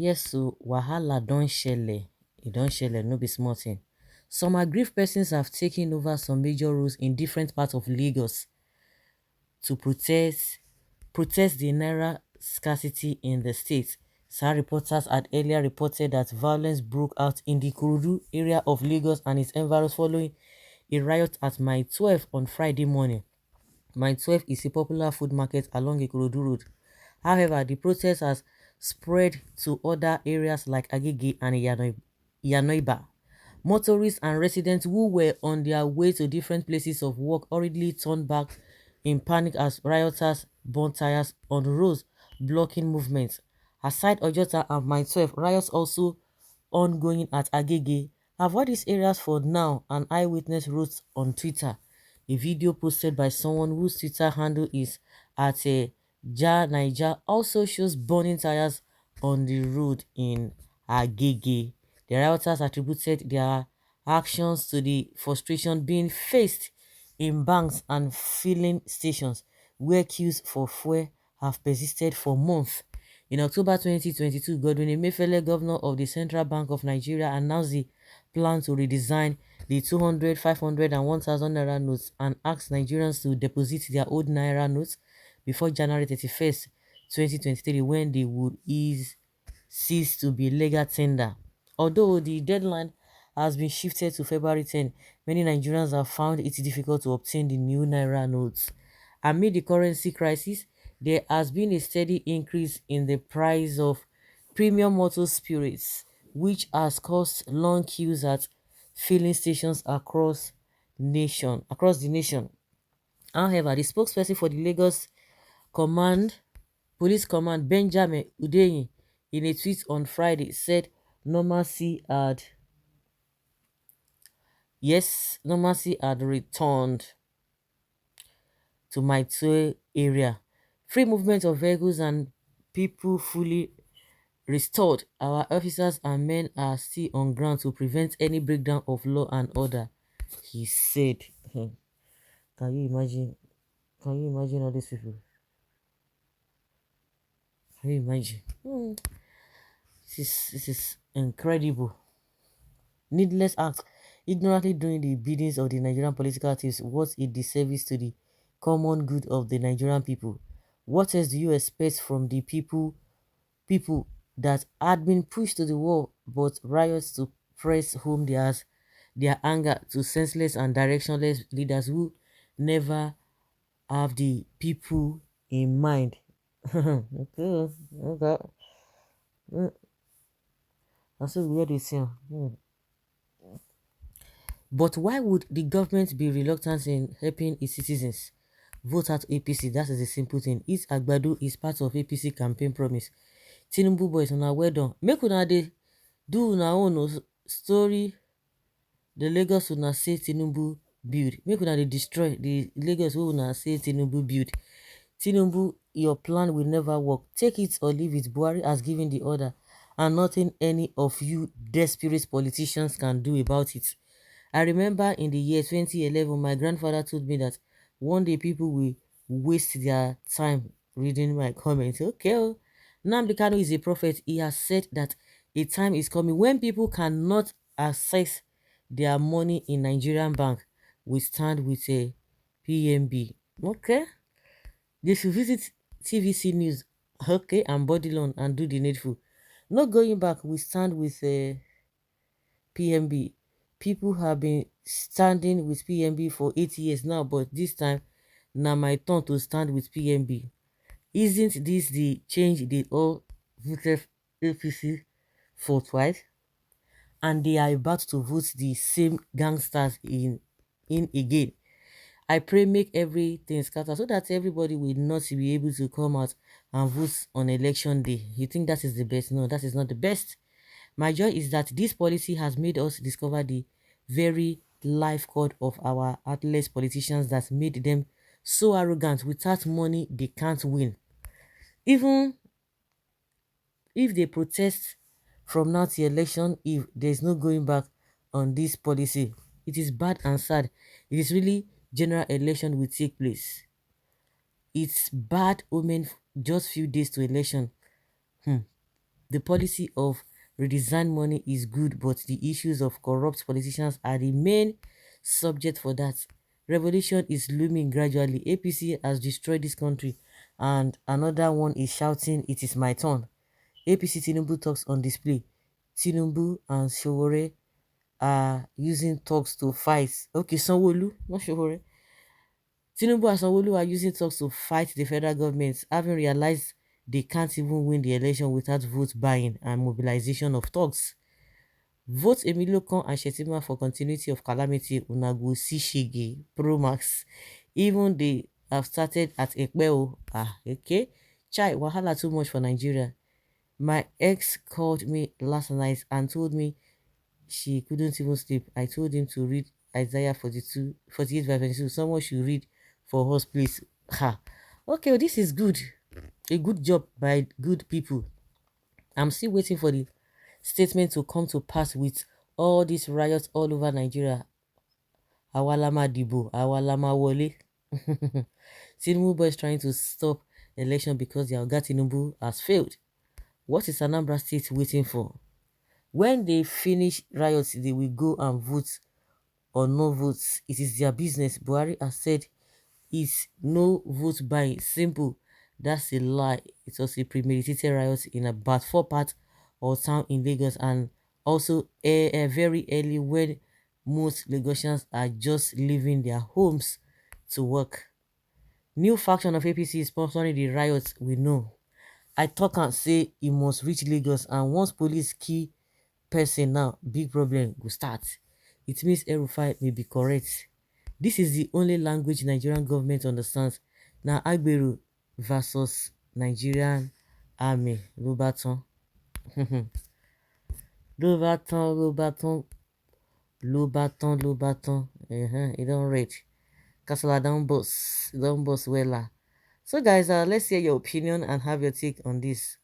Yes, so wahala don shele. E don shele, no be small thing. Some aggrieved persons have taken over some major roads in different parts of Lagos to protest the naira scarcity in the state. Star reporters had earlier reported that violence broke out in the Kurudu area of Lagos and its environs following a riot at Mile 12 on Friday morning. Mile 12 is a popular food market along Ikorodu Road. However, the protest has spread to other areas like Agege and Yanoiba. Motorists and residents who were on their way to different places of work hurriedly turned back in panic as rioters burned tires on roads, blocking movement. Aside Ojota and Mile 12, riots also ongoing at Agege. Avoid these areas for now, an eyewitness wrote on Twitter. A video posted by someone whose Twitter handle is at Ja Niger also shows burning tires on the road in Agege. The rioters attributed their actions to the frustration being faced in banks and filling stations where queues for fuel have persisted for months. In October 2022, Godwin Emefiele, governor of the Central Bank of Nigeria, announced the plan to redesign the 200, 500 and 1000 naira notes and asked Nigerians to deposit their old naira notes before January 31st, 2023, when they would cease to be legal tender. Although the deadline has been shifted to February 10, many Nigerians have found it difficult to obtain the new naira notes. Amid the currency crisis, there has been a steady increase in the price of premium motor spirits, which has caused long queues at filling stations across the nation. However, the spokesperson for the Lagos Command Police Command, Benjamin Hundeyin, in a tweet on Friday said normalcy had normalcy had returned to my tour area. Free movement of vehicles and people fully restored. Our officers and men are still on ground to prevent any breakdown of law and order, he said. Can you imagine? Can you imagine all these people? Can you imagine? This is incredible. Needless acts, ignorantly doing the biddings of the Nigerian political thieves was a disservice to the common good of the Nigerian people. What else do you expect from the people that had been pushed to the wall but riots to press home their anger to senseless and directionless leaders who never have the people in mind? Okay, okay. I said we hear this here. But why would the government be reluctant in helping its citizens vote out APC? That is a simple thing. Eat Agbado is part of APC campaign promise. Tinubu'S una well done. Make una dey do una own story. The Lagos una say Tinubu build. Make una dey destroy the Lagos wey una say Tinubu build. Tinubu, your plan will never work. Take it or leave it. Buhari has given the order, and nothing any of you desperate politicians can do about it. I remember in the year 2011, my grandfather told me that one day people will waste their time reading my comments. Okay, oh, Nnamdi Kanu is a prophet. He has said that a time is coming when people cannot access their money in Nigerian bank. We stand with a PMB. Okay, they should visit TVC News. Okay, and body loan and do the needful. Not going back. We stand with a PMB. People have been standing with PMB for 8 years now, but this time, now my turn to stand with PMB. Isn't this the change they all voted APC for twice? And they are about to vote the same gangsters in again. I pray make everything scatter so that everybody will not be able to come out and vote on election day. You think that is the best? No, that is not the best. My joy is that this policy has made us discover the very life code of our heartless politicians that made them so arrogant. Without money, they can't win. Even if they protest from now to election, if there's no going back on this policy, it is bad and sad. It is really general election will take place. It's bad omen just few days to election. The policy of redesign money is good, but the issues of corrupt politicians are the main subject for that. Revolution is looming gradually. APC has destroyed this country, and another one is shouting, "It is my turn." APC Tinubu talks on display. Tinubu and Showore are using talks to fight. Okay, Sanwo-Olu, not Showore. Tinubu and Sanwo-Olu are using talks to fight the federal government, having realized they can't even win the election without vote buying and mobilization of thugs. Vote Emilio and Shetima for continuity of calamity. Unagu Sishige Pro Max. Even they have started at Ekpeo. Ah, okay. Chai, wahala too much for Nigeria. My ex called me last night and told me she couldn't even sleep. I told him to read Isaiah 42, 48 verse 22. Someone should read for us, please. Ha. Okay, well, this is good. A good job by good people. I'm still waiting for the statement to come to pass with all these riots all over Nigeria. Awalama Dibo, Awalama Wole. Tinubu is trying to stop election because the Oga Tinubu has failed. What is Anambra State waiting for? When they finish riots, they will go and vote or no votes. It is their business. Buhari has said it's no vote buying. Simple. That's a lie. It was a premeditated riot in about 4 parts of town in Lagos, and also very early when most Lagosians are just leaving their homes to work. New faction of APC is sponsoring the riots, we know. I talk and say e must reach Lagos, and once police kill person now, big problem will start. It means El-Rufai may be correct. This is the only language Nigerian government understands. Now Agberu versus Nigerian army. Ló bá tán. Ló bá tán, ló bá tán. Ló bá tán, ló bá tán. It don't rate. Kasala don't boss wella. So guys, let's hear your opinion and have your take on this.